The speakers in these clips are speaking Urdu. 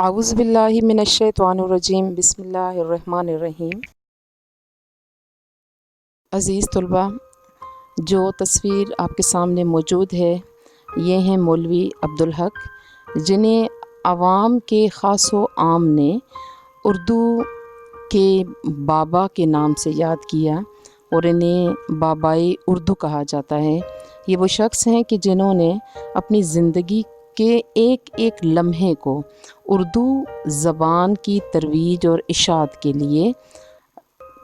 اعوذ باللہ من الشیطان الرجیم بسم اللہ الرحمن الرحیم۔ عزیز طلباء، جو تصویر آپ کے سامنے موجود ہے یہ ہیں مولوی عبدالحق، جنہیں عوام کے خاص و عام نے اردو کے بابا کے نام سے یاد کیا اور انہیں بابائے اردو کہا جاتا ہے۔ یہ وہ شخص ہیں کہ جنہوں نے اپنی زندگی کے ایک ایک لمحے کو اردو زبان کی ترویج اور اشاعت کے لیے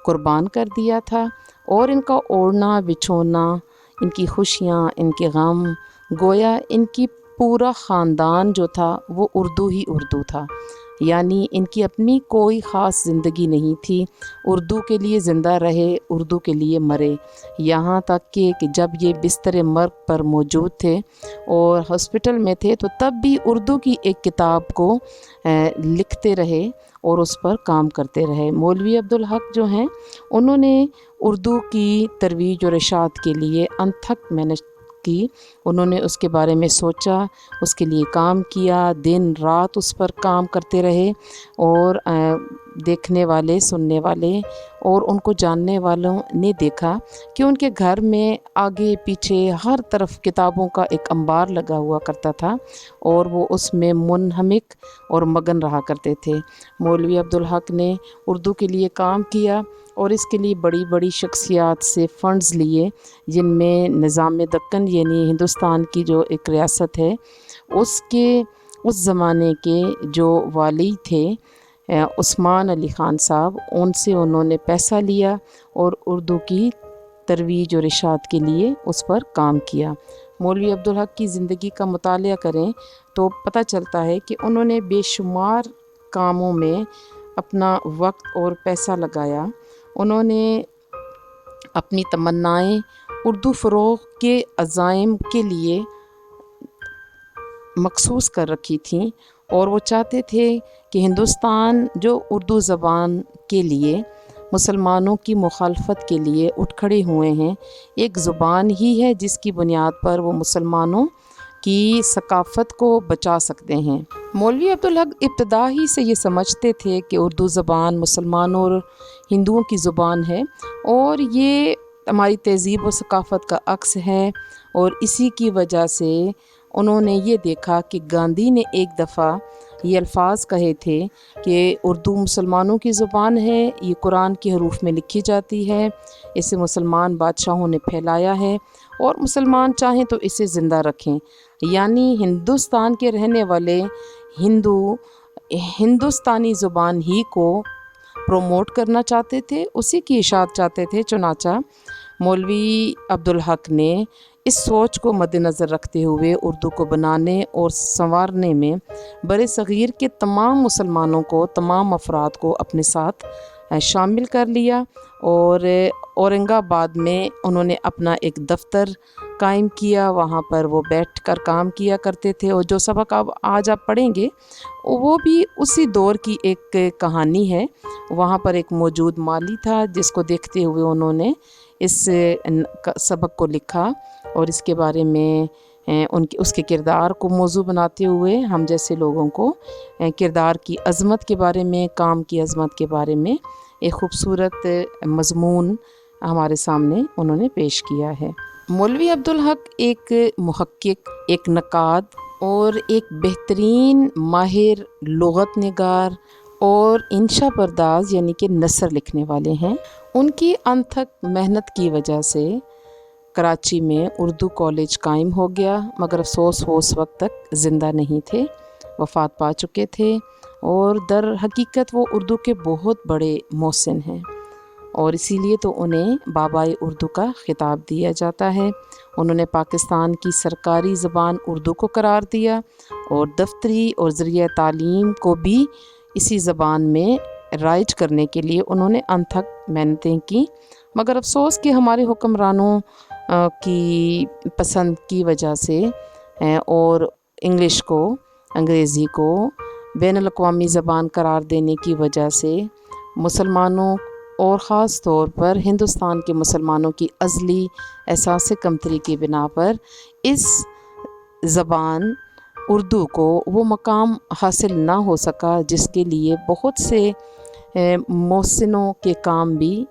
قربان کر دیا تھا، اور ان کا اوڑھنا بچھونا، ان کی خوشیاں، ان کے غم، گویا ان کی پورا خاندان جو تھا وہ اردو ہی اردو تھا، یعنی ان کی اپنی کوئی خاص زندگی نہیں تھی۔ اردو کے لیے زندہ رہے، اردو کے لیے مرے، یہاں تک کہ جب یہ بستر مرگ پر موجود تھے اور ہاسپٹل میں تھے تو تب بھی اردو کی ایک کتاب کو لکھتے رہے اور اس پر کام کرتے رہے۔ مولوی عبدالحق جو ہیں انہوں نے اردو کی ترویج اور اشاعت کے لیے انتھک محنت کی۔ انہوں نے اس کے بارے میں سوچا، اس کے لیے کام کیا، دن رات اس پر کام کرتے رہے، اور دیکھنے والے، سننے والے اور ان کو جاننے والوں نے دیکھا کہ ان کے گھر میں آگے پیچھے ہر طرف کتابوں کا ایک انبار لگا ہوا کرتا تھا اور وہ اس میں منہمک اور مگن رہا کرتے تھے۔ مولوی عبدالحق نے اردو کے لیے کام کیا اور اس کے لیے بڑی بڑی شخصیات سے فنڈز لیے، جن میں نظام دکن یعنی ہندوستان کی جو ایک ریاست ہے اس زمانے کے جو والی تھے عثمان علی خان صاحب، ان سے انہوں نے پیسہ لیا اور اردو کی ترویج اور اشاعت کے لیے اس پر کام کیا۔ مولوی عبدالحق کی زندگی کا مطالعہ کریں تو پتہ چلتا ہے کہ انہوں نے بے شمار کاموں میں اپنا وقت اور پیسہ لگایا۔ انہوں نے اپنی تمنائیں اردو فروغ کے عزائم کے لیے مخصوص کر رکھی تھیں، اور وہ چاہتے تھے کہ ہندوستان جو اردو زبان کے لیے مسلمانوں کی مخالفت کے لیے اٹھ کھڑے ہوئے ہیں، ایک زبان ہی ہے جس کی بنیاد پر وہ مسلمانوں کی ثقافت کو بچا سکتے ہیں۔ مولوی عبدالحق ابتدا ہی سے یہ سمجھتے تھے کہ اردو زبان مسلمانوں اور ہندوؤں کی زبان ہے اور یہ ہماری تہذیب و ثقافت کا عکس ہے، اور اسی کی وجہ سے انہوں نے یہ دیکھا کہ گاندھی نے ایک دفعہ یہ الفاظ کہے تھے کہ اردو مسلمانوں کی زبان ہے، یہ قرآن کی حروف میں لکھی جاتی ہے، اسے مسلمان بادشاہوں نے پھیلایا ہے اور مسلمان چاہیں تو اسے زندہ رکھیں، یعنی ہندوستان کے رہنے والے ہندو ہندوستانی زبان ہی کو پروموٹ کرنا چاہتے تھے، اسی کی اشاعت چاہتے تھے۔ چنانچہ مولوی عبدالحق نے اس سوچ کو مد نظر رکھتے ہوئے اردو کو بنانے اور سنوارنے میں بر صغیر کے تمام مسلمانوں کو، تمام افراد کو اپنے ساتھ شامل کر لیا، اور اورنگ آباد میں انہوں نے اپنا ایک دفتر قائم کیا۔ وہاں پر وہ بیٹھ کر کام کیا کرتے تھے، اور جو سبق آج آپ پڑھیں گے وہ بھی اسی دور کی ایک کہانی ہے۔ وہاں پر ایک موجود مالی تھا جس کو دیکھتے ہوئے انہوں نے اس سبق کو لکھا، اور اس کے بارے میں اس کے کردار کو موضوع بناتے ہوئے ہم جیسے لوگوں کو کردار کی عظمت کے بارے میں، کام کی عظمت کے بارے میں ایک خوبصورت مضمون ہمارے سامنے انہوں نے پیش کیا ہے۔ مولوی عبدالحق ایک محقق، ایک نقاد اور ایک بہترین ماہر لغت نگار اور انشا پرداز یعنی کہ نثر لکھنے والے ہیں۔ ان کی انتھک محنت کی وجہ سے کراچی میں اردو کالج قائم ہو گیا، مگر افسوس وہ اس وقت تک زندہ نہیں تھے، وفات پا چکے تھے، اور در حقیقت وہ اردو کے بہت بڑے محسن ہیں، اور اسی لیے تو انہیں بابائے اردو کا خطاب دیا جاتا ہے۔ انہوں نے پاکستان کی سرکاری زبان اردو کو قرار دیا اور دفتری اور ذریعہ تعلیم کو بھی اسی زبان میں رائج کرنے کے لیے انہوں نے انتھک محنتیں کی، مگر افسوس کہ ہمارے حکمرانوں کی پسند کی وجہ سے اور انگلش کو، انگریزی کو بین الاقوامی زبان قرار دینے کی وجہ سے مسلمانوں اور خاص طور پر ہندوستان کے مسلمانوں کی ازلی احساس کمتری کی بنا پر اس زبان اردو کو وہ مقام حاصل نہ ہو سکا جس کے لیے بہت سے محسنوں کے کام بھی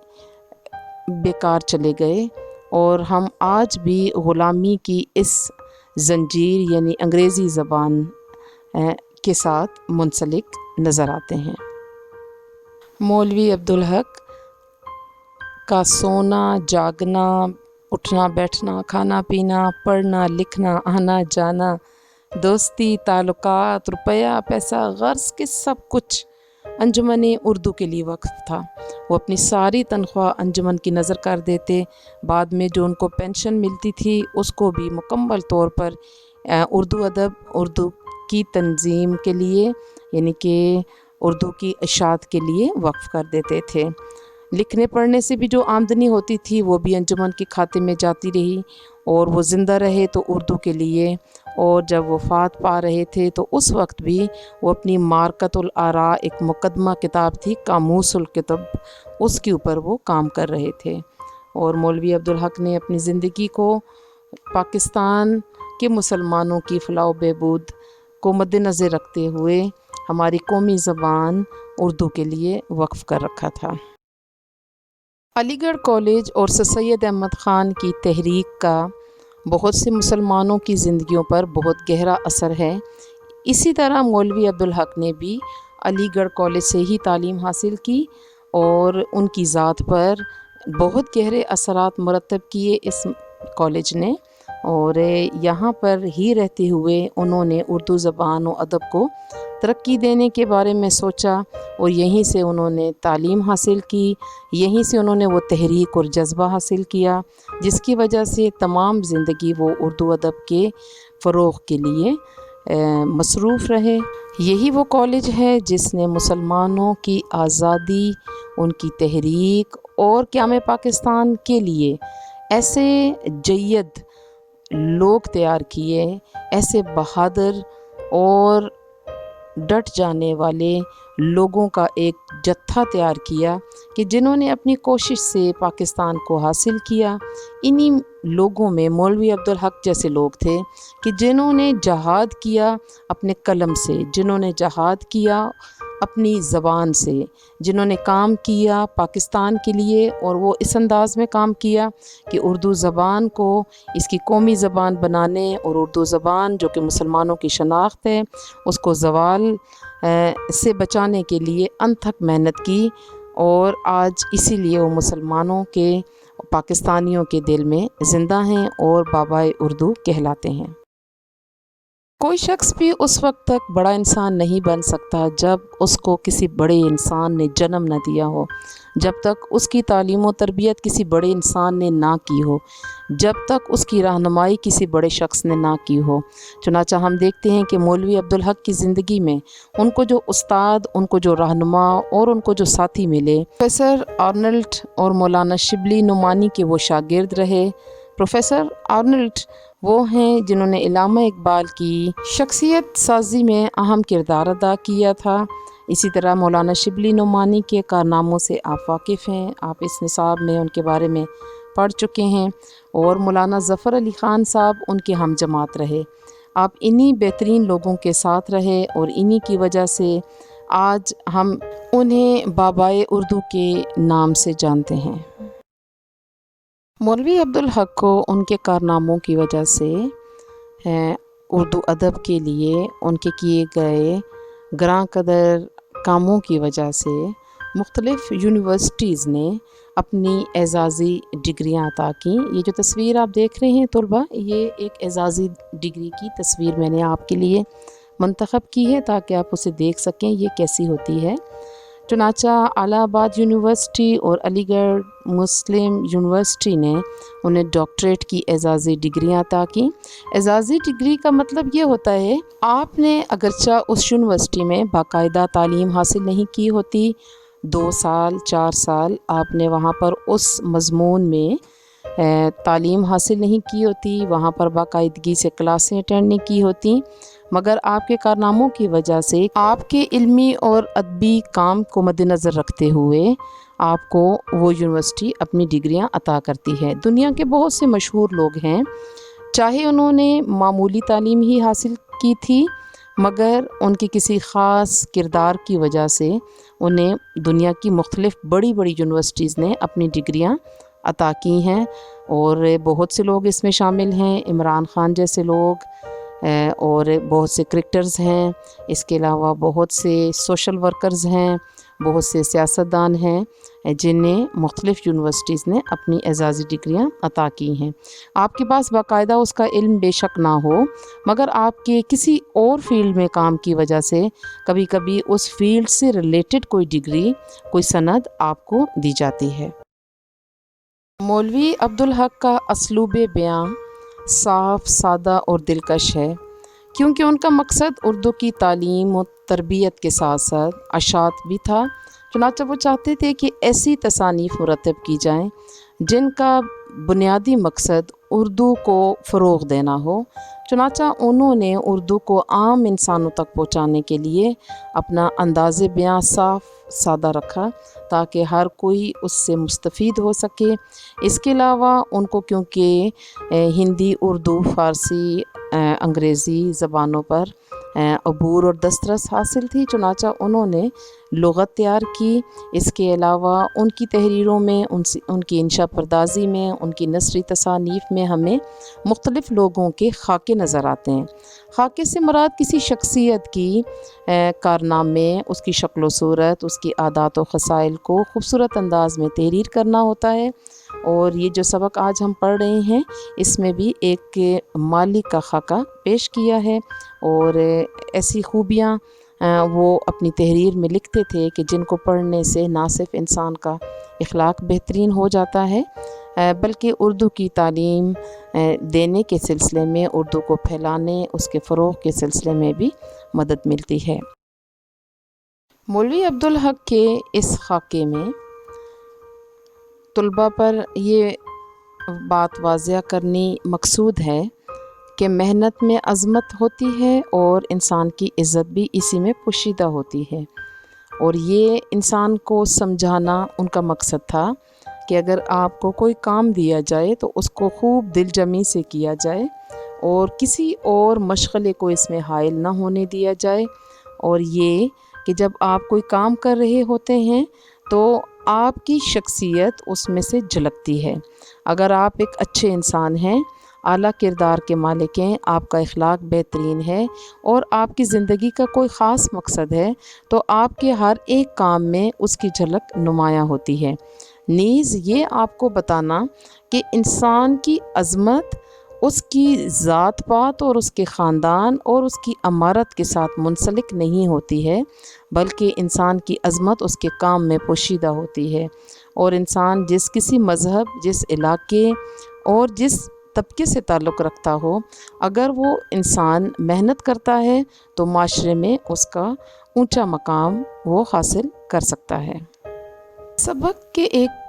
بیکار چلے گئے، اور ہم آج بھی غلامی کی اس زنجیر یعنی انگریزی زبان کے ساتھ منسلک نظر آتے ہیں۔ مولوی عبدالحق کا سونا، جاگنا، اٹھنا بیٹھنا، کھانا پینا، پڑھنا لکھنا، آنا جانا، دوستی، تعلقات، روپیہ، پیسہ، غرض کے سب کچھ انجمن اردو کے لیے وقف تھا۔ وہ اپنی ساری تنخواہ انجمن کی نظر کر دیتے، بعد میں جو ان کو پینشن ملتی تھی اس کو بھی مکمل طور پر اردو ادب، اردو کی تنظیم کے لیے یعنی کہ اردو کی اشاعت کے لیے وقف کر دیتے تھے۔ لکھنے پڑھنے سے بھی جو آمدنی ہوتی تھی وہ بھی انجمن کے کھاتے میں جاتی رہی، اور وہ زندہ رہے تو اردو کے لیے، اور جب وفات پا رہے تھے تو اس وقت بھی وہ اپنی مارکۃ الآراء ایک مقدمہ کتاب تھی، قاموس الکتب، اس کے اوپر وہ کام کر رہے تھے۔ اور مولوی عبدالحق نے اپنی زندگی کو پاکستان کے مسلمانوں کی فلاح و بہبود کو مد نظر رکھتے ہوئے ہماری قومی زبان اردو کے لیے وقف کر رکھا تھا۔ علی گڑھ کالج اور سر سید احمد خان کی تحریک کا بہت سے مسلمانوں کی زندگیوں پر بہت گہرا اثر ہے۔ اسی طرح مولوی عبدالحق نے بھی علی گڑھ کالج سے ہی تعلیم حاصل کی، اور ان کی ذات پر بہت گہرے اثرات مرتب کیے اس کالج نے، اور یہاں پر ہی رہتے ہوئے انہوں نے اردو زبان و ادب کو ترقی دینے کے بارے میں سوچا، اور یہیں سے انہوں نے تعلیم حاصل کی، یہیں سے انہوں نے وہ تحریک اور جذبہ حاصل کیا جس کی وجہ سے تمام زندگی وہ اردو ادب کے فروغ کے لیے مصروف رہے۔ یہی وہ کالج ہے جس نے مسلمانوں کی آزادی، ان کی تحریک اور قیام پاکستان کے لیے ایسے جید لوگ تیار کیے، ایسے بہادر اور ڈٹ جانے والے لوگوں کا ایک جتھا تیار کیا کہ جنہوں نے اپنی کوشش سے پاکستان کو حاصل کیا۔ انہی لوگوں میں مولوی عبدالحق جیسے لوگ تھے کہ جنہوں نے جہاد کیا اپنے قلم سے، جنہوں نے جہاد کیا اپنی زبان سے، جنہوں نے کام کیا پاکستان کے لیے، اور وہ اس انداز میں کام کیا کہ اردو زبان کو اس کی قومی زبان بنانے، اور اردو زبان جو کہ مسلمانوں کی شناخت ہے اس کو زوال سے بچانے کے لیے انتھک محنت کی، اور آج اسی لیے وہ مسلمانوں کے، پاکستانیوں کے دل میں زندہ ہیں اور بابائے اردو کہلاتے ہیں۔ کوئی شخص بھی اس وقت تک بڑا انسان نہیں بن سکتا جب اس کو کسی بڑے انسان نے جنم نہ دیا ہو، جب تک اس کی تعلیم و تربیت کسی بڑے انسان نے نہ کی ہو، جب تک اس کی رہنمائی کسی بڑے شخص نے نہ کی ہو۔ چنانچہ ہم دیکھتے ہیں کہ مولوی عبدالحق کی زندگی میں ان کو جو استاد، ان کو جو رہنما اور ان کو جو ساتھی ملے، پروفیسر آرنلڈ اور مولانا شبلی نعمانی کے وہ شاگرد رہے۔ پروفیسر آرنلڈ وہ ہیں جنہوں نے علامہ اقبال کی شخصیت سازی میں اہم کردار ادا کیا تھا۔ اسی طرح مولانا شبلی نعمانی کے کارناموں سے آپ واقف ہیں، آپ اس نصاب میں ان کے بارے میں پڑھ چکے ہیں، اور مولانا ظفر علی خان صاحب ان کے ہم جماعت رہے۔ آپ انہی بہترین لوگوں کے ساتھ رہے، اور انہی کی وجہ سے آج ہم انہیں بابائے اردو کے نام سے جانتے ہیں۔ مولوی عبدالحق کو ان کے کارناموں کی وجہ سے اردو ادب کے لیے ان کے کیے گئے گراں قدر کاموں کی وجہ سے مختلف یونیورسٹیز نے اپنی اعزازی ڈگریاں عطا کیں۔ یہ جو تصویر آپ دیکھ رہے ہیں طلباء، یہ ایک اعزازی ڈگری کی تصویر میں نے آپ کے لیے منتخب کی ہے تاکہ آپ اسے دیکھ سکیں یہ کیسی ہوتی ہے۔ چنانچہ الہ آباد یونیورسٹی اور علی گڑھ مسلم یونیورسٹی نے انہیں ڈاکٹریٹ کی اعزازی ڈگریاں عطا کیں۔ اعزازی ڈگری کا مطلب یہ ہوتا ہے آپ نے اگرچہ اس یونیورسٹی میں باقاعدہ تعلیم حاصل نہیں کی ہوتی، 2 سال 4 سال آپ نے وہاں پر اس مضمون میں تعلیم حاصل نہیں کی ہوتی، وہاں پر باقاعدگی سے کلاسیں اٹینڈ نہیں کی ہوتی، مگر آپ کے کارناموں کی وجہ سے آپ کے علمی اور ادبی کام کو مد نظر رکھتے ہوئے آپ کو وہ یونیورسٹی اپنی ڈگریاں عطا کرتی ہے۔ دنیا کے بہت سے مشہور لوگ ہیں، چاہے انہوں نے معمولی تعلیم ہی حاصل کی تھی، مگر ان کی کسی خاص کردار کی وجہ سے انہیں دنیا کی مختلف بڑی بڑی یونیورسٹیز نے اپنی ڈگریاں عطا کی ہیں، اور بہت سے لوگ اس میں شامل ہیں، عمران خان جیسے لوگ، اور بہت سے کرکٹرز ہیں، اس کے علاوہ بہت سے سوشل ورکرز ہیں، بہت سے سیاستدان ہیں جنہیں مختلف یونیورسٹیز نے اپنی اعزازی ڈگریاں عطا کی ہیں۔ آپ کے پاس باقاعدہ اس کا علم بے شک نہ ہو، مگر آپ کے کسی اور فیلڈ میں کام کی وجہ سے کبھی کبھی اس فیلڈ سے ریلیٹڈ کوئی ڈگری، کوئی سند آپ کو دی جاتی ہے۔ مولوی عبدالحق کا اسلوب بیاں صاف، سادہ اور دلکش ہے، کیونکہ ان کا مقصد اردو کی تعلیم و تربیت کے ساتھ ساتھ اشاعت بھی تھا۔ چنانچہ وہ چاہتے تھے کہ ایسی تصانیف مرتب کی جائیں جن کا بنیادی مقصد اردو کو فروغ دینا ہو۔ چنانچہ انہوں نے اردو کو عام انسانوں تک پہنچانے کے لیے اپنا انداز بیاں صاف سادہ رکھا تاکہ ہر کوئی اس سے مستفید ہو سکے۔ اس کے علاوہ ان کو کیونکہ ہندی، اردو، فارسی، انگریزی زبانوں پر عبور اور دسترس حاصل تھی، چنانچہ انہوں نے لغت تیار کی۔ اس کے علاوہ ان کی تحریروں میں، ان کی انشا پردازی میں، ان کی نثری تصانیف میں ہمیں مختلف لوگوں کے خاکے نظر آتے ہیں۔ خاکے سے مراد کسی شخصیت کی کارنامے، اس کی شکل و صورت، اس کی عادات و خصائل کو خوبصورت انداز میں تحریر کرنا ہوتا ہے، اور یہ جو سبق آج ہم پڑھ رہے ہیں اس میں بھی ایک مالک کا خاکہ پیش کیا ہے، اور ایسی خوبیاں وہ اپنی تحریر میں لکھتے تھے کہ جن کو پڑھنے سے نہ صرف انسان کا اخلاق بہترین ہو جاتا ہے، بلکہ اردو کی تعلیم دینے کے سلسلے میں، اردو کو پھیلانے، اس کے فروغ کے سلسلے میں بھی مدد ملتی ہے۔ مولوی عبدالحق کے اس خاکے میں طلباء پر یہ بات واضح کرنی مقصود ہے کہ محنت میں عظمت ہوتی ہے اور انسان کی عزت بھی اسی میں پوشیدہ ہوتی ہے، اور یہ انسان کو سمجھانا ان کا مقصد تھا کہ اگر آپ کو کوئی کام دیا جائے تو اس کو خوب دل جمی سے کیا جائے، اور کسی اور مشغلے کو اس میں حائل نہ ہونے دیا جائے، اور یہ کہ جب آپ کوئی کام کر رہے ہوتے ہیں تو آپ کی شخصیت اس میں سے جھلکتی ہے۔ اگر آپ ایک اچھے انسان ہیں، اعلیٰ کردار کے مالک ہیں، آپ کا اخلاق بہترین ہے اور آپ کی زندگی کا کوئی خاص مقصد ہے، تو آپ کے ہر ایک کام میں اس کی جھلک نمایاں ہوتی ہے۔ نیز یہ آپ کو بتانا کہ انسان کی عظمت اس کی ذات پات اور اس کے خاندان اور اس کی امارت کے ساتھ منسلک نہیں ہوتی ہے، بلکہ انسان کی عظمت اس کے کام میں پوشیدہ ہوتی ہے، اور انسان جس کسی مذہب، جس علاقے اور جس طبقے سے تعلق رکھتا ہو، اگر وہ انسان محنت کرتا ہے تو معاشرے میں اس کا اونچا مقام وہ حاصل کر سکتا ہے۔ سبق کے ایک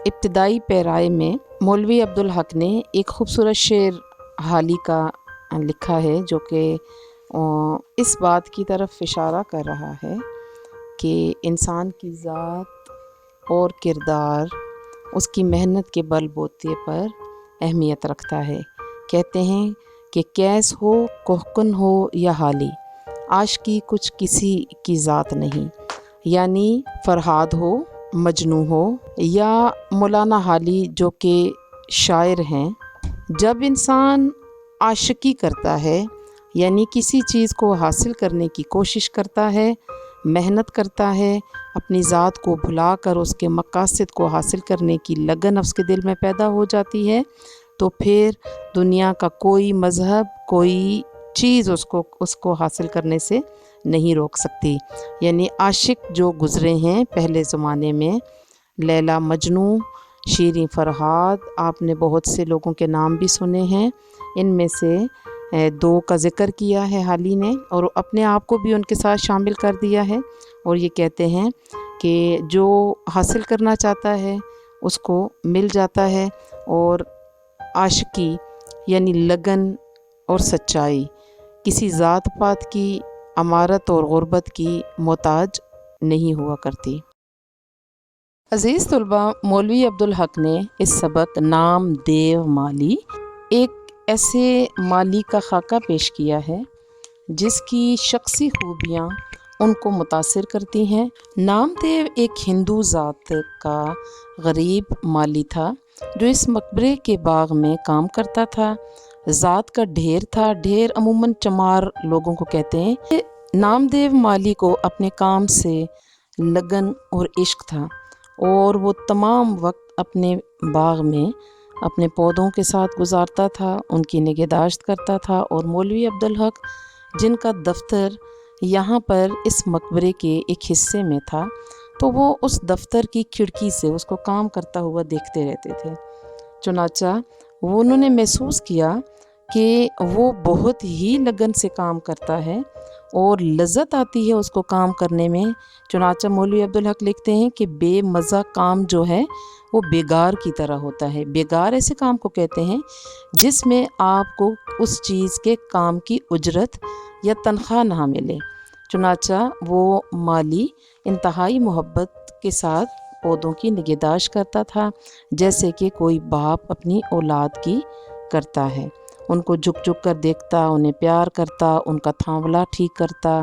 ابتدائی پیرائے میں مولوی عبدالحق نے ایک خوبصورت شعر حالی کا لکھا ہے، جو کہ اس بات کی طرف اشارہ کر رہا ہے کہ انسان کی ذات اور کردار اس کی محنت کے بل بوتے پر اہمیت رکھتا ہے۔ کہتے ہیں کہ کیس ہو، کوہکن ہو یا حالی، عاشقی کچھ کسی کی ذات نہیں، یعنی فرہاد ہو، مجنوں ہو یا مولانا حالی جو کہ شاعر ہیں، جب انسان عاشقی کرتا ہے، یعنی کسی چیز کو حاصل کرنے کی کوشش کرتا ہے، محنت کرتا ہے، اپنی ذات کو بھلا کر اس کے مقاصد کو حاصل کرنے کی لگن اس کے دل میں پیدا ہو جاتی ہے، تو پھر دنیا کا کوئی مذہب، کوئی چیز اس کو حاصل کرنے سے نہیں روک سکتی۔ یعنی عاشق جو گزرے ہیں پہلے زمانے میں، لیلا مجنوں، شیریں فرہاد، آپ نے بہت سے لوگوں کے نام بھی سنے ہیں، ان میں سے دو کا ذکر کیا ہے حالی نے، اور اپنے آپ کو بھی ان کے ساتھ شامل کر دیا ہے، اور یہ کہتے ہیں کہ جو حاصل کرنا چاہتا ہے اس کو مل جاتا ہے، اور عاشقی یعنی لگن اور سچائی کسی ذات پات کی، امارت اور غربت کی محتاج نہیں ہوا کرتی۔ عزیز طلباء، مولوی عبدالحق نے اس سبق نام دیو مالی، ایک ایسے مالی کا خاکہ پیش کیا ہے جس کی شخصی خوبیاں ان کو متاثر کرتی ہیں۔ نامدیو ایک ہندو ذات کا غریب مالی تھا جو اس مقبرے کے باغ میں کام کرتا تھا۔ ذات کا ڈھیر تھا، ڈھیر عموماً چمار لوگوں کو کہتے ہیں۔ نامدیو مالی کو اپنے کام سے لگن اور عشق تھا اور وہ تمام وقت اپنے باغ میں اپنے پودوں کے ساتھ گزارتا تھا، ان کی نگہداشت کرتا تھا، اور مولوی عبدالحق جن کا دفتر یہاں پر اس مقبرے کے ایک حصے میں تھا، تو وہ اس دفتر کی کھڑکی سے اس کو کام کرتا ہوا دیکھتے رہتے تھے۔ چنانچہ انہوں نے محسوس کیا کہ وہ بہت ہی لگن سے کام کرتا ہے اور لذت آتی ہے اس کو کام کرنے میں۔ چنانچہ مولوی عبدالحق لکھتے ہیں کہ بے مزہ کام جو ہے وہ بیگار کی طرح ہوتا ہے۔ بیگار ایسے کام کو کہتے ہیں جس میں آپ کو اس چیز کے کام کی اجرت یا تنخواہ نہ ملے۔ چنانچہ وہ مالی انتہائی محبت کے ساتھ پودوں کی نگہداشت کرتا تھا، جیسے کہ کوئی باپ اپنی اولاد کی کرتا ہے۔ ان کو جھک جھک کر دیکھتا، انہیں پیار کرتا، ان کا تھانولا ٹھیک کرتا،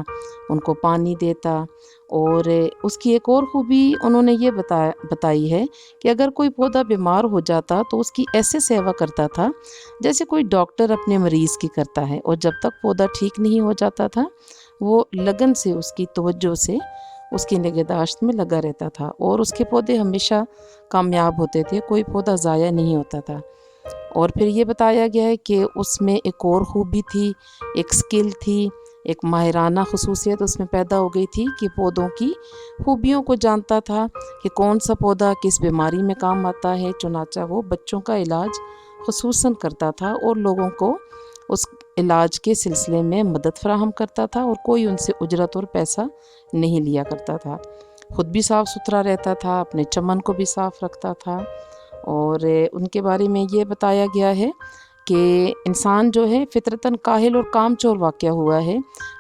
ان کو پانی دیتا۔ اور اس کی ایک اور خوبی انہوں نے یہ بتائی ہے کہ اگر کوئی پودا بیمار ہو جاتا تو اس کی ایسے سیوا کرتا تھا جیسے کوئی ڈاکٹر اپنے مریض کی کرتا ہے، اور جب تک پودا ٹھیک نہیں ہو جاتا تھا وہ لگن سے اس کی توجہ سے اس کی نگہداشت میں لگا رہتا تھا، اور اس کے پودے ہمیشہ کامیاب ہوتے تھے، کوئی پودا ضائع نہیں ہوتا تھا۔ اور پھر یہ بتایا گیا ہے کہ اس میں ایک اور خوبی تھی، ایک سکل تھی، ایک ماہرانہ خصوصیت اس میں پیدا ہو گئی تھی کہ پودوں کی خوبیوں کو جانتا تھا کہ کون سا پودا کس بیماری میں کام آتا ہے۔ چنانچہ وہ بچوں کا علاج خصوصاً کرتا تھا اور لوگوں کو اس علاج کے سلسلے میں مدد فراہم کرتا تھا، اور کوئی ان سے اجرت اور پیسہ نہیں لیا کرتا تھا۔ خود بھی صاف ستھرا رہتا تھا، اپنے چمن کو بھی صاف رکھتا تھا۔ اور ان کے بارے میں یہ بتایا گیا ہے کہ انسان جو ہے فطرتاً کاہل اور کام چور واقع ہوا ہے،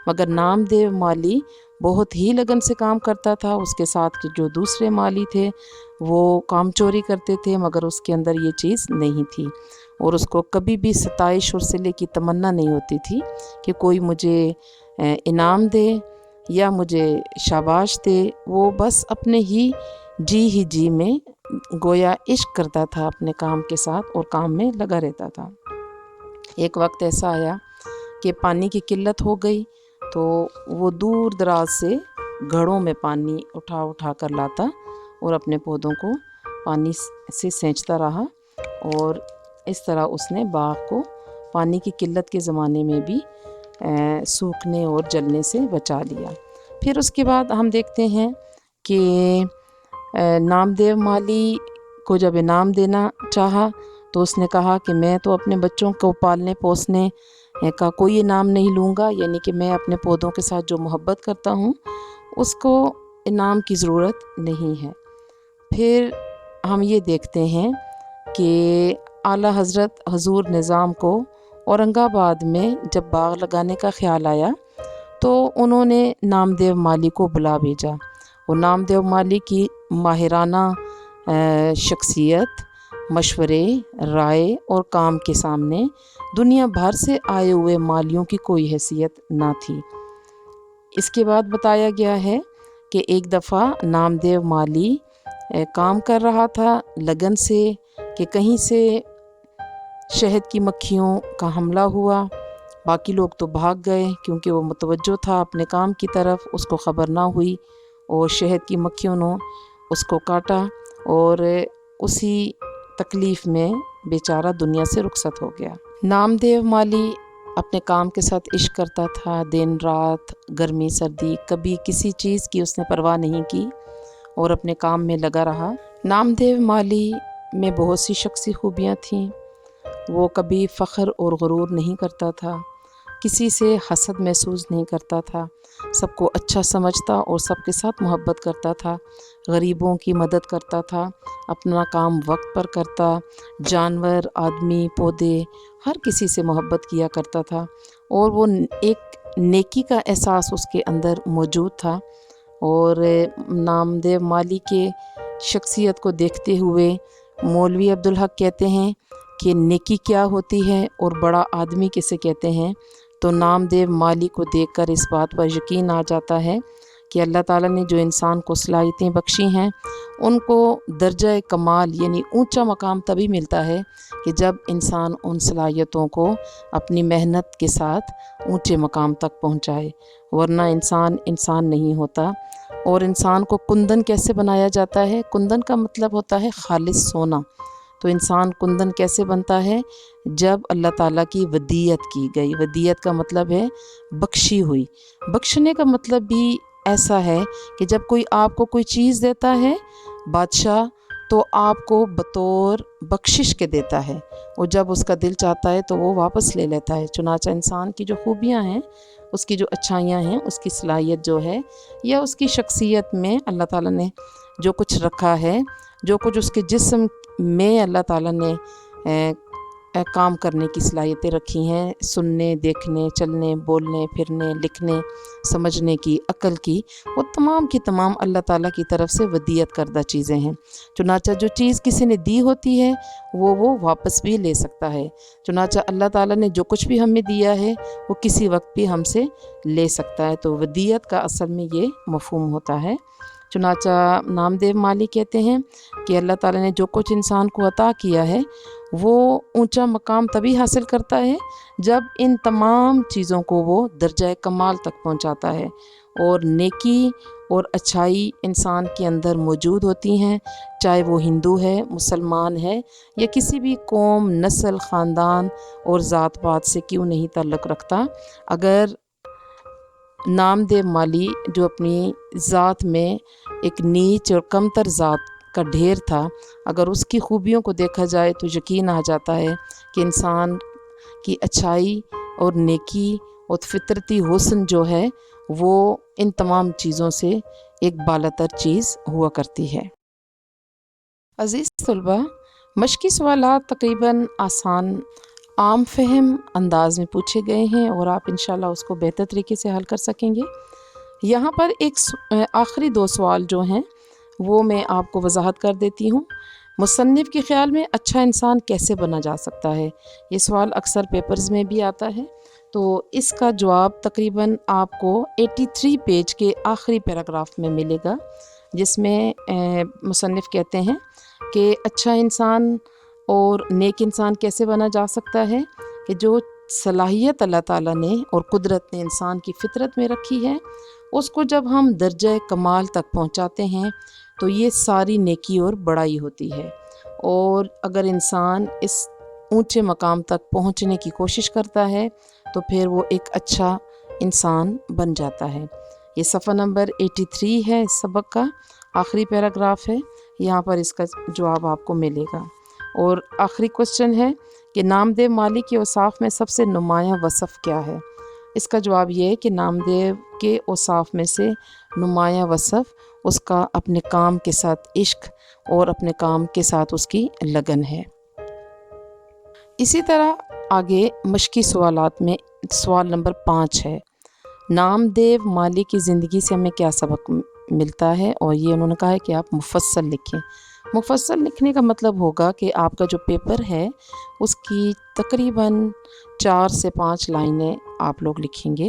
مگر نامدیو مالی بہت ہی لگن سے کام کرتا تھا۔ اس کے ساتھ کے جو دوسرے مالی تھے وہ کام چوری کرتے تھے، مگر اس کے اندر یہ چیز نہیں تھی، اور اس کو کبھی بھی ستائش اور صلے کی تمنا نہیں ہوتی تھی کہ کوئی مجھے انعام دے یا مجھے شاباش دے۔ وہ بس اپنے ہی جی میں گویا عشق کرتا تھا اپنے کام کے ساتھ اور کام میں لگا رہتا تھا۔ ایک وقت ایسا آیا کہ پانی کی قلت ہو گئی تو وہ دور دراز سے گھڑوں میں پانی اٹھا کر لاتا اور اپنے پودوں کو پانی سے سینچتا رہا، اور اس طرح اس نے باغ کو پانی کی قلت کے زمانے میں بھی سوکھنے اور جلنے سے بچا لیا۔ پھر اس کے بعد ہم دیکھتے ہیں کہ نامدیو مالی کو جب انعام دینا چاہا تو اس نے کہا کہ میں تو اپنے بچوں کو پالنے پوسنے کا کوئی انعام نہیں لوں گا، یعنی کہ میں اپنے پودوں کے ساتھ جو محبت کرتا ہوں اس کو انعام کی ضرورت نہیں ہے۔ پھر ہم یہ دیکھتے ہیں کہ اعلیٰ حضرت حضور نظام کو اورنگ آباد میں جب باغ لگانے کا خیال آیا تو انہوں نے نامدیو مالی کو بلا بھیجا۔ وہ نامدیو مالی کی ماہرانہ شخصیت، مشورے، رائے اور کام کے سامنے دنیا بھر سے آئے ہوئے مالیوں کی کوئی حیثیت نہ تھی۔ اس کے بعد بتایا گیا ہے کہ ایک دفعہ نامدیو مالی کام کر رہا تھا لگن سے کہ کہیں سے شہد کی مکھیوں کا حملہ ہوا۔ باقی لوگ تو بھاگ گئے کیونکہ وہ متوجہ تھا اپنے کام کی طرف، اس کو خبر نہ ہوئی، اور شہد کی مکھیوں نے اس کو کاٹا، اور اسی تکلیف میں بیچارہ دنیا سے رخصت ہو گیا۔ نامدیو مالی اپنے کام کے ساتھ عشق کرتا تھا، دن رات گرمی سردی کبھی کسی چیز کی اس نے پرواہ نہیں کی اور اپنے کام میں لگا رہا۔ نامدیو مالی میں بہت سی شخصی خوبیاں تھیں۔ وہ کبھی فخر اور غرور نہیں کرتا تھا، کسی سے حسد محسوس نہیں کرتا تھا، سب کو اچھا سمجھتا اور سب کے ساتھ محبت کرتا تھا، غریبوں کی مدد کرتا تھا، اپنا کام وقت پر کرتا، جانور، آدمی، پودے، ہر کسی سے محبت کیا کرتا تھا، اور وہ ایک نیکی کا احساس اس کے اندر موجود تھا۔ اور نامدیو مالی کے شخصیت کو دیکھتے ہوئے مولوی عبدالحق کہتے ہیں کہ نیکی کیا ہوتی ہے اور بڑا آدمی کسے کہتے ہیں، تو نامدیو مالی کو دیکھ کر اس بات پر یقین آ جاتا ہے کہ اللہ تعالیٰ نے جو انسان کو صلاحیتیں بخشی ہیں ان کو درجہ کمال یعنی اونچا مقام تبھی ملتا ہے کہ جب انسان ان صلاحیتوں کو اپنی محنت کے ساتھ اونچے مقام تک پہنچائے، ورنہ انسان نہیں ہوتا۔ اور انسان کو کندن کیسے بنایا جاتا ہے؟ کندن کا مطلب ہوتا ہے خالص سونا۔ تو انسان کندن کیسے بنتا ہے؟ جب اللہ تعالیٰ کی ودیت کی گئی۔ ودیت کا مطلب ہے بخشی ہوئی۔ بخشنے کا مطلب بھی ایسا ہے کہ جب کوئی آپ کو کوئی چیز دیتا ہے بادشاہ، تو آپ کو بطور بخشش کے دیتا ہے، اور جب اس کا دل چاہتا ہے تو وہ واپس لے لیتا ہے۔ چنانچہ انسان کی جو خوبیاں ہیں، اس کی جو اچھائیاں ہیں، اس کی صلاحیت جو ہے یا اس کی شخصیت میں اللہ تعالیٰ نے جو کچھ رکھا ہے، جو کچھ اس کے جسم میں اللہ تعالیٰ نے کام کرنے کی صلاحیتیں رکھی ہیں، سننے، دیکھنے، چلنے، بولنے، پھرنے، لکھنے، سمجھنے کی، عقل کی، وہ تمام کی تمام اللہ تعالیٰ کی طرف سے ودیت کردہ چیزیں ہیں۔ چنانچہ جو چیز کسی نے دی ہوتی ہے وہ واپس بھی لے سکتا ہے۔ چنانچہ اللہ تعالیٰ نے جو کچھ بھی ہمیں دیا ہے وہ کسی وقت بھی ہم سے لے سکتا ہے۔ تو ودیت کا اصل میں یہ مفہوم ہوتا ہے۔ چنانچہ نامدیو مالی کہتے ہیں کہ اللہ تعالیٰ نے جو کچھ انسان کو عطا کیا ہے وہ اونچا مقام تبھی حاصل کرتا ہے جب ان تمام چیزوں کو وہ درجہ کمال تک پہنچاتا ہے، اور نیکی اور اچھائی انسان کے اندر موجود ہوتی ہیں، چاہے وہ ہندو ہے، مسلمان ہے، یا کسی بھی قوم، نسل، خاندان اور ذات پات سے کیوں نہیں تعلق رکھتا۔ اگر نامدیو مالی جو اپنی ذات میں ایک نیچ اور کمتر ذات کا ڈھیر تھا، اگر اس کی خوبیوں کو دیکھا جائے تو یقین آ جاتا ہے کہ انسان کی اچھائی اور نیکی اور فطرتی حسن جو ہے وہ ان تمام چیزوں سے ایک بالاتر چیز ہوا کرتی ہے۔ عزیز طلبہ، مشقی سوالات تقریباً آسان، عام فہم انداز میں پوچھے گئے ہیں اور آپ انشاءاللہ اس کو بہتر طریقے سے حل کر سکیں گے۔ یہاں پر آخری 2 سوال جو ہیں وہ میں آپ کو وضاحت کر دیتی ہوں۔ مصنف کے خیال میں اچھا انسان کیسے بنا جا سکتا ہے؟ یہ سوال اکثر پیپرز میں بھی آتا ہے، تو اس کا جواب تقریباً آپ کو 83 پیج کے آخری پیراگراف میں ملے گا، جس میں مصنف کہتے ہیں کہ اچھا انسان اور نیک انسان کیسے بنا جا سکتا ہے، کہ جو صلاحیت اللہ تعالیٰ نے اور قدرت نے انسان کی فطرت میں رکھی ہے، اس کو جب ہم درجہ کمال تک پہنچاتے ہیں تو یہ ساری نیکی اور بڑائی ہوتی ہے۔ اور اگر انسان اس اونچے مقام تک پہنچنے کی کوشش کرتا ہے تو پھر وہ ایک اچھا انسان بن جاتا ہے۔ یہ صفحہ نمبر 83 ہے، اس سبق کا آخری پیراگراف ہے، یہاں پر اس کا جواب آپ کو ملے گا۔ اور آخری کوسچن ہے کہ نامدیو مالی کے اوصاف میں سب سے نمایاں وصف کیا ہے؟ اس کا جواب یہ ہے کہ نامدیو کے اوصاف میں سے نمایاں وصف اس کا اپنے کام کے ساتھ عشق اور اپنے کام کے ساتھ اس کی لگن ہے۔ اسی طرح آگے مشقی سوالات میں سوال نمبر 5 ہے، نامدیو مالی کی زندگی سے ہمیں کیا سبق ملتا ہے؟ اور یہ انہوں نے کہا ہے کہ آپ مفصل لکھیں۔ مفصل لکھنے کا مطلب ہوگا کہ آپ کا جو پیپر ہے اس کی تقریباً 4 سے 5 لائنیں آپ لوگ لکھیں گے،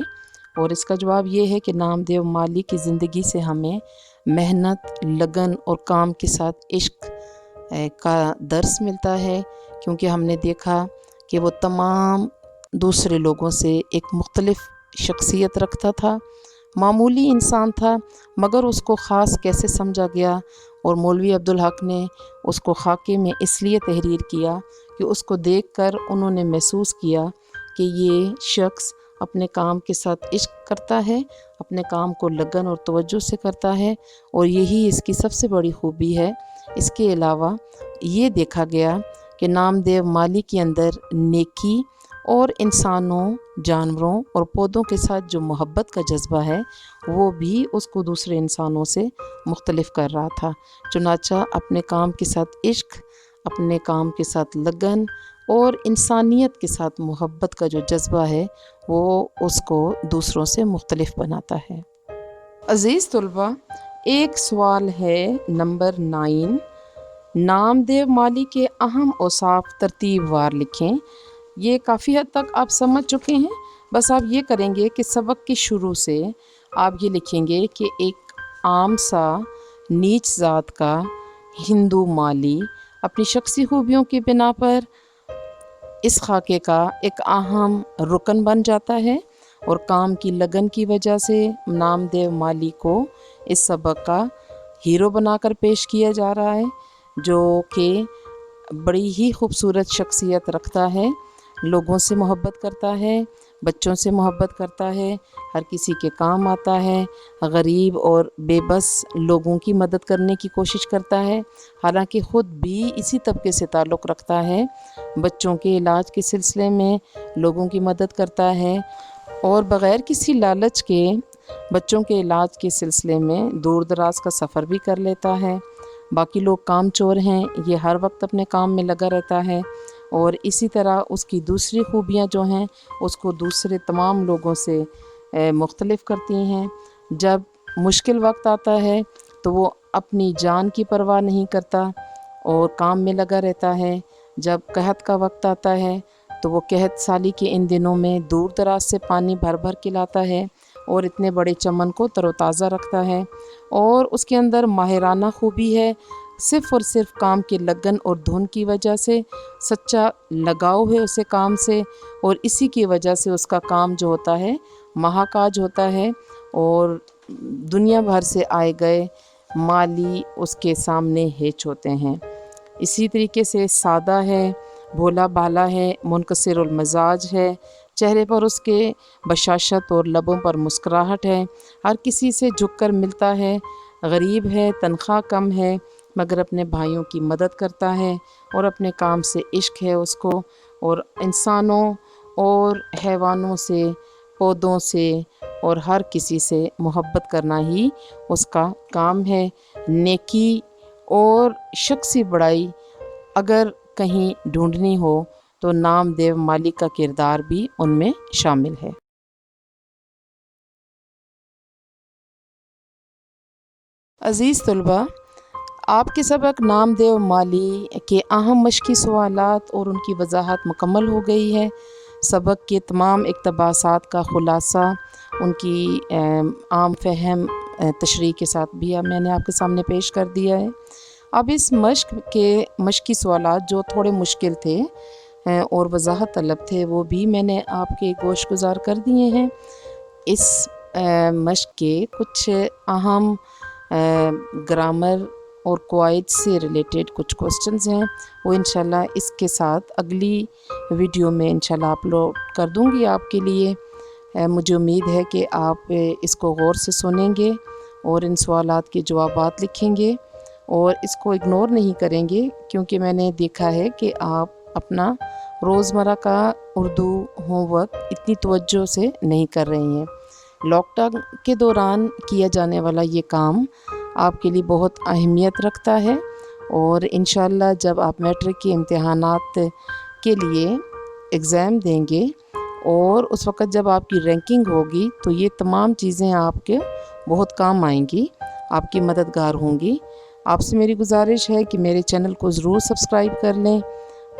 اور اس کا جواب یہ ہے کہ نامدیو مالی کی زندگی سے ہمیں محنت، لگن اور کام کے ساتھ عشق کا درس ملتا ہے، کیونکہ ہم نے دیکھا کہ وہ تمام دوسرے لوگوں سے ایک مختلف شخصیت رکھتا تھا، معمولی انسان تھا، مگر اس کو خاص کیسے سمجھا گیا، اور مولوی عبدالحق نے اس کو خاکے میں اس لیے تحریر کیا کہ اس کو دیکھ کر انہوں نے محسوس کیا کہ یہ شخص اپنے کام کے ساتھ عشق کرتا ہے، اپنے کام کو لگن اور توجہ سے کرتا ہے، اور یہی اس کی سب سے بڑی خوبی ہے۔ اس کے علاوہ یہ دیکھا گیا کہ نامدیو مالی کے اندر نیکی اور انسانوں، جانوروں اور پودوں کے ساتھ جو محبت کا جذبہ ہے وہ بھی اس کو دوسرے انسانوں سے مختلف کر رہا تھا۔ چنانچہ اپنے کام کے ساتھ عشق، اپنے کام کے ساتھ لگن اور انسانیت کے ساتھ محبت کا جو جذبہ ہے وہ اس کو دوسروں سے مختلف بناتا ہے۔ عزیز طلبہ، ایک سوال ہے نمبر 9، نامدیو مالی کے اہم اوصاف ترتیب وار لکھیں۔ یہ کافی حد تک آپ سمجھ چکے ہیں، بس آپ یہ کریں گے کہ سبق کے شروع سے آپ یہ لکھیں گے کہ ایک عام سا نیچ ذات کا ہندو مالی اپنی شخصی خوبیوں کی بنا پر اس خاکے کا ایک اہم رکن بن جاتا ہے، اور کام کی لگن کی وجہ سے نامدیو مالی کو اس سبق کا ہیرو بنا کر پیش کیا جا رہا ہے، جو کہ بڑی ہی خوبصورت شخصیت رکھتا ہے، لوگوں سے محبت کرتا ہے، بچوں سے محبت کرتا ہے، ہر کسی کے کام آتا ہے، غریب اور بے بس لوگوں کی مدد کرنے کی کوشش کرتا ہے، حالانکہ خود بھی اسی طبقے سے تعلق رکھتا ہے، بچوں کے علاج کے سلسلے میں لوگوں کی مدد کرتا ہے، اور بغیر کسی لالچ کے بچوں کے علاج کے سلسلے میں دور دراز کا سفر بھی کر لیتا ہے۔ باقی لوگ کام چور ہیں، یہ ہر وقت اپنے کام میں لگا رہتا ہے، اور اسی طرح اس کی دوسری خوبیاں جو ہیں اس کو دوسرے تمام لوگوں سے مختلف کرتی ہیں۔ جب مشکل وقت آتا ہے تو وہ اپنی جان کی پرواہ نہیں کرتا اور کام میں لگا رہتا ہے، جب قحط کا وقت آتا ہے تو وہ قحط سالی کے ان دنوں میں دور دراز سے پانی بھر بھر کے لاتا ہے اور اتنے بڑے چمن کو تر و تازہ رکھتا ہے، اور اس کے اندر ماہرانہ خوبی ہے، صرف اور صرف کام کے لگن اور دھن کی وجہ سے سچا لگاؤ ہے اسے کام سے، اور اسی کی وجہ سے اس کا کام جو ہوتا ہے مہاکاج ہوتا ہے، اور دنیا بھر سے آئے گئے مالی اس کے سامنے ہیچ ہوتے ہیں۔ اسی طریقے سے سادہ ہے، بھولا بھالا ہے، منکسر المزاج ہے، چہرے پر اس کے بشاشت اور لبوں پر مسکراہٹ ہے، ہر کسی سے جھک کر ملتا ہے، غریب ہے، تنخواہ کم ہے، مگر اپنے بھائیوں کی مدد کرتا ہے، اور اپنے کام سے عشق ہے اس کو، اور انسانوں اور حیوانوں سے، پودوں سے اور ہر کسی سے محبت کرنا ہی اس کا کام ہے۔ نیکی اور شخصی بڑائی اگر کہیں ڈھونڈنی ہو تو نامدیو مالی کا کردار بھی ان میں شامل ہے۔ عزیز طلباء، آپ کے سبق نامدیو مالی کے اہم مشقی سوالات اور ان کی وضاحت مکمل ہو گئی ہے۔ سبق کے تمام اقتباسات کا خلاصہ ان کی عام فہم تشریح کے ساتھ بھی میں نے آپ کے سامنے پیش کر دیا ہے۔ اب اس مشق کے مشقی سوالات جو تھوڑے مشکل تھے اور وضاحت طلب تھے، وہ بھی میں نے آپ کے گوش گزار کر دیے ہیں۔ اس مشق کے کچھ اہم گرامر اور قواعد سے ریلیٹڈ کچھ کوسچنز ہیں، وہ انشاءاللہ اس کے ساتھ اگلی ویڈیو میں انشاءاللہ اپلوڈ کر دوں گی آپ کے لیے۔ مجھے امید ہے کہ آپ اس کو غور سے سنیں گے اور ان سوالات کے جوابات لکھیں گے اور اس کو اگنور نہیں کریں گے، کیونکہ میں نے دیکھا ہے کہ آپ اپنا روزمرہ کا اردو ہوم ورک اتنی توجہ سے نہیں کر رہی ہیں۔ لاک ڈاؤن کے دوران کیا جانے والا یہ کام آپ کے لیے بہت اہمیت رکھتا ہے، اور انشاءاللہ جب آپ میٹرک کے امتحانات کے لیے ایگزام دیں گے اور اس وقت جب آپ کی رینکنگ ہوگی تو یہ تمام چیزیں آپ کے بہت کام آئیں گی، آپ کی مددگار ہوں گی۔ آپ سے میری گزارش ہے کہ میرے چینل کو ضرور سبسکرائب کر لیں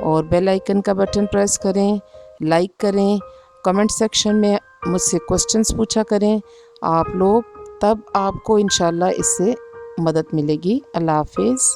اور بیل آئیکن کا بٹن پریس کریں، لائک کریں، کمنٹ سیکشن میں مجھ سے کوسچنز پوچھا کریں آپ لوگ، تب آپ کو انشاءاللہ اس سے مدد ملے گی۔ اللہ حافظ۔